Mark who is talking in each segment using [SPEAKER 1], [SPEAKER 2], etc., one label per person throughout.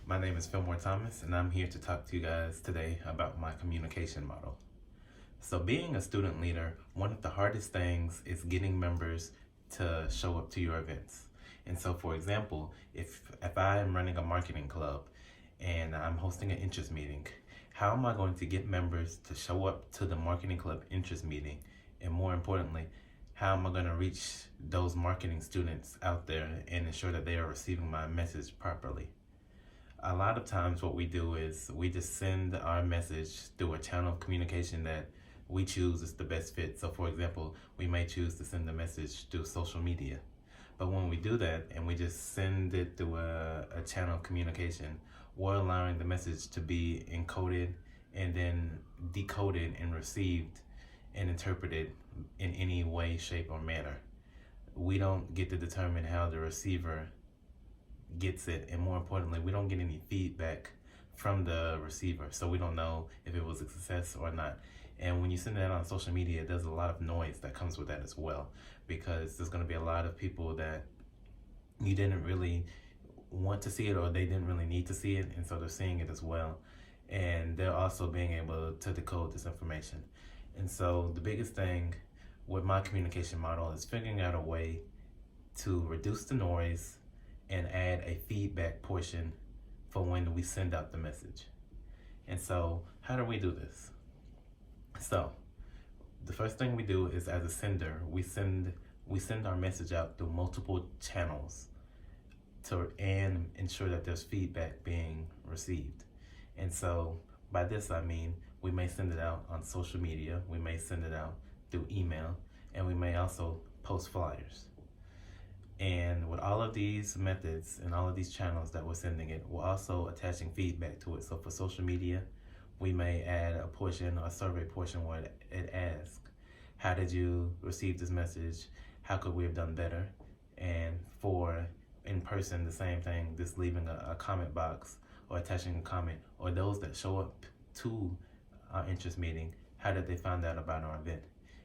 [SPEAKER 1] My name is Fillmore Thomas, and I'm here to talk to you guys today about my communication model. So, being a student leader, one of the hardest things is getting members to show up to your events. And so, for example, if I am running a marketing club and I'm hosting an interest meeting, how am I going to get members to show up to the marketing club interest meeting? And more importantly, how am I going to reach those marketing students out there and ensure that they are receiving my message properly? A lot of times what we do is we just send our message through a channel of communication that we choose is the best fit. So for example, we may choose to send the message through social media. But when we do that and we just send it through a channel of communication, we're allowing the message to be encoded and then decoded and received and interpreted in any way, shape, or manner. We don't get to determine how the receiver gets it, and more importantly, we don't get any feedback from the receiver, so we don't know if it was a success or not. And when you send that on social media, there's a lot of noise that comes with that as well, because there's going to be a lot of people that you didn't really want to see it, or they didn't really need to see it, and so they're seeing it as well, and they're also being able to decode this information. And so the biggest thing with my communication model is figuring out a way to reduce the noise and add a feedback portion for when we send out the message. And so how do we do this? So the first thing we do is, as a sender, we send our message out through multiple channels and ensure that there's feedback being received. And so by this I mean we may send it out on social media, we may send it out through email, and we may also post flyers. And with all of these methods and all of these channels that we're sending it, we're also attaching feedback to it. So for social media, we may add a portion, a survey portion, where it asks, how did you receive this message? How could we have done better? And for in person, the same thing, just leaving a comment box or attaching a comment, or those that show up to our interest meeting, how did they find out about our event?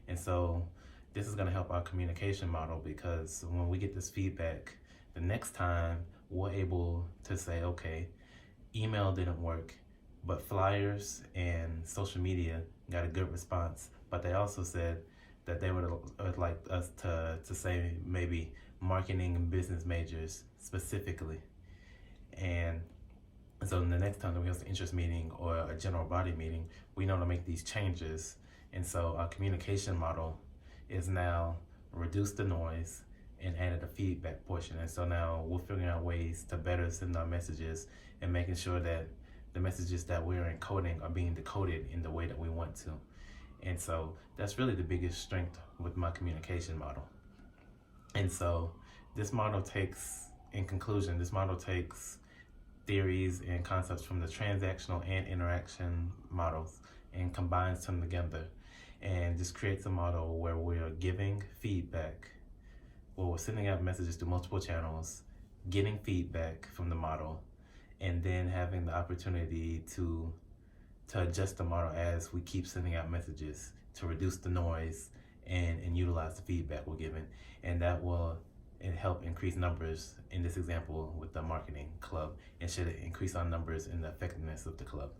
[SPEAKER 1] And so this is going to help our communication model, because when we get this feedback, the next time we're able to say, okay, email didn't work, but flyers and social media got a good response. But they also said that they would like us to say maybe marketing and business majors specifically. And so the next time that we host an interest meeting or a general body meeting, we know to make these changes. And so our communication model is now reduce the noise and added a feedback portion. And so now we're figuring out ways to better send our messages and making sure that the messages that we're encoding are being decoded in the way that we want to. And so that's really the biggest strength with my communication model. And so this model takes, in conclusion, this model takes theories and concepts from the transactional and interaction models and combines them together, and just creates a model where we're giving feedback, where we're sending out messages to multiple channels, getting feedback from the model, and then having the opportunity to adjust the model as we keep sending out messages to reduce the noise and utilize the feedback we're given. And that will help increase numbers in this example with the marketing club, and should increase our numbers and the effectiveness of the club.